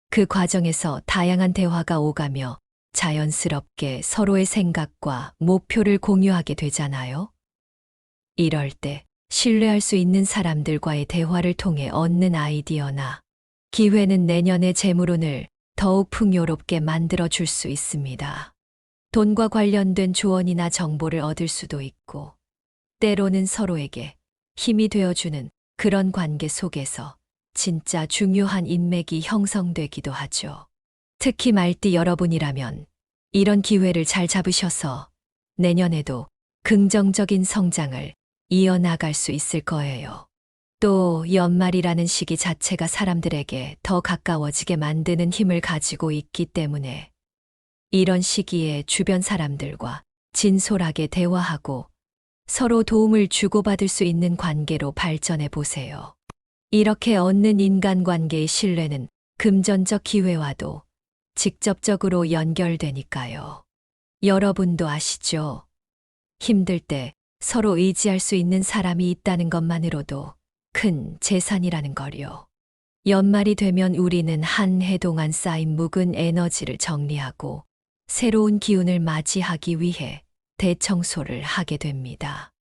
Speaker 1: 그 과정에서 다양한 대화가 오가며 자연스럽게 서로의 생각과 목표를 공유하게 되잖아요. 이럴 때 신뢰할 수 있는 사람들과의 대화를 통해 얻는 아이디어나 기회는 내년의 재물운을 더욱 풍요롭게 만들어 줄 수 있습니다. 돈과 관련된 조언이나 정보를 얻을 수도 있고, 때로는 서로에게 힘이 되어주는 그런 관계 속에서 진짜 중요한 인맥이 형성되기도 하죠. 특히 말띠 여러분이라면 이런 기회를 잘 잡으셔서 내년에도 긍정적인 성장을 이어나갈 수 있을 거예요. 또 연말이라는 시기 자체가 사람들에게 더 가까워지게 만드는 힘을 가지고 있기 때문에 이런 시기에 주변 사람들과 진솔하게 대화하고 서로 도움을 주고받을 수 있는 관계로 발전해 보세요. 이렇게 얻는 인간관계의 신뢰는 금전적 기회와도 직접적으로 연결되니까요. 여러분도 아시죠? 힘들 때 서로 의지할 수 있는 사람이 있다는 것만으로도 큰 재산이라는 걸요. 연말이 되면 우리는 한 해 동안 쌓인 묵은 에너지를 정리하고 새로운 기운을 맞이하기 위해 대청소를 하게 됩니다.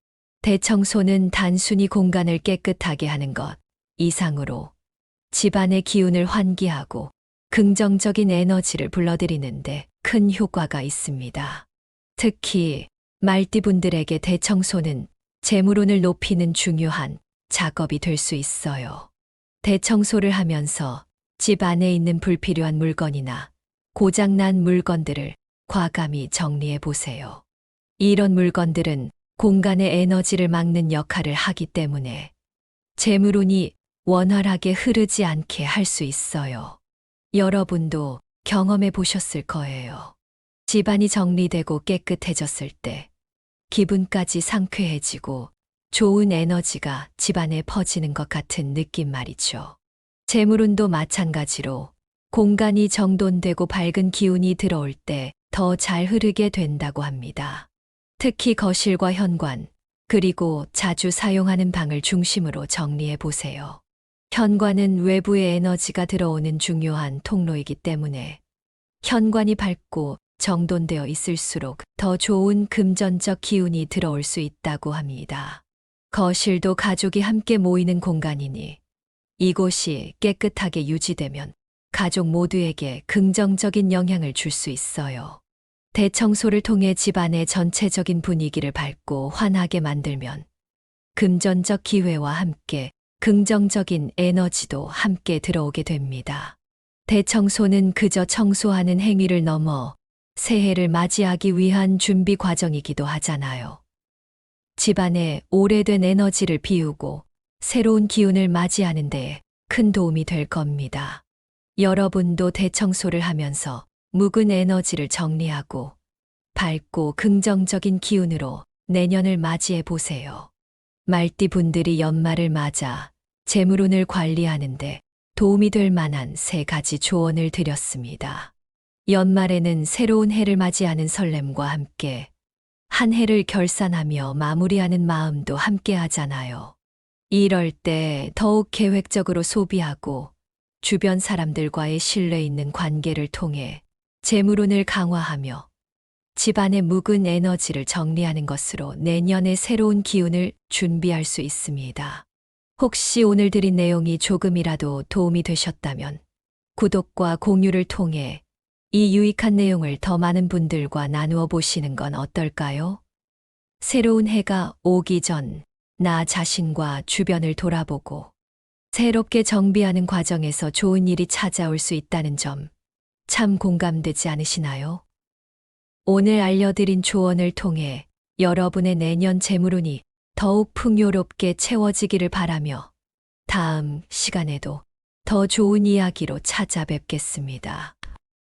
Speaker 1: 대청소는 단순히 공간을 깨끗하게 하는 것 이상으로 집안의 기운을 환기하고 긍정적인 에너지를 불러들이는데 큰 효과가 있습니다. 특히 말띠분들에게 대청소는 재물운을 높이는 중요한 작업이 될 수 있어요. 대청소를 하면서 집 안에 있는 불필요한 물건이나 고장난 물건들을 과감히 정리해 보세요. 이런 물건들은 공간의 에너지를 막는 역할을 하기 때문에 재물운이 원활하게 흐르지 않게 할 수 있어요. 여러분도 경험해 보셨을 거예요. 집안이 정리되고 깨끗해졌을 때 기분까지 상쾌해지고 좋은 에너지가 집안에 퍼지는 것 같은 느낌 말이죠. 재물운도 마찬가지로 공간이 정돈되고 밝은 기운이 들어올 때 더 잘 흐르게 된다고 합니다. 특히 거실과 현관, 그리고 자주 사용하는 방을 중심으로 정리해 보세요. 현관은 외부의 에너지가 들어오는 중요한 통로이기 때문에 현관이 밝고 정돈되어 있을수록 더 좋은 금전적 기운이 들어올 수 있다고 합니다. 거실도 가족이 함께 모이는 공간이니 이곳이 깨끗하게 유지되면 가족 모두에게 긍정적인 영향을 줄 수 있어요. 대청소를 통해 집안의 전체적인 분위기를 밝고 환하게 만들면 금전적 기회와 함께 긍정적인 에너지도 함께 들어오게 됩니다. 대청소는 그저 청소하는 행위를 넘어 새해를 맞이하기 위한 준비 과정이기도 하잖아요. 집안에 오래된 에너지를 비우고 새로운 기운을 맞이하는 데 큰 도움이 될 겁니다. 여러분도 대청소를 하면서 묵은 에너지를 정리하고 밝고 긍정적인 기운으로 내년을 맞이해 보세요. 말띠분들이 연말을 맞아 재물운을 관리하는데 도움이 될 만한 3가지 조언을 드렸습니다. 연말에는 새로운 해를 맞이하는 설렘과 함께 한 해를 결산하며 마무리하는 마음도 함께 하잖아요. 이럴 때 더욱 계획적으로 소비하고 주변 사람들과의 신뢰 있는 관계를 통해 재물운을 강화하며 집안의 묵은 에너지를 정리하는 것으로 내년의 새로운 기운을 준비할 수 있습니다. 혹시 오늘 드린 내용이 조금이라도 도움이 되셨다면 구독과 공유를 통해 이 유익한 내용을 더 많은 분들과 나누어 보시는 건 어떨까요? 새로운 해가 오기 전 나 자신과 주변을 돌아보고 새롭게 정비하는 과정에서 좋은 일이 찾아올 수 있다는 점 참 공감되지 않으시나요? 오늘 알려드린 조언을 통해 여러분의 내년 재물운이 더욱 풍요롭게 채워지기를 바라며 다음 시간에도 더 좋은 이야기로 찾아뵙겠습니다.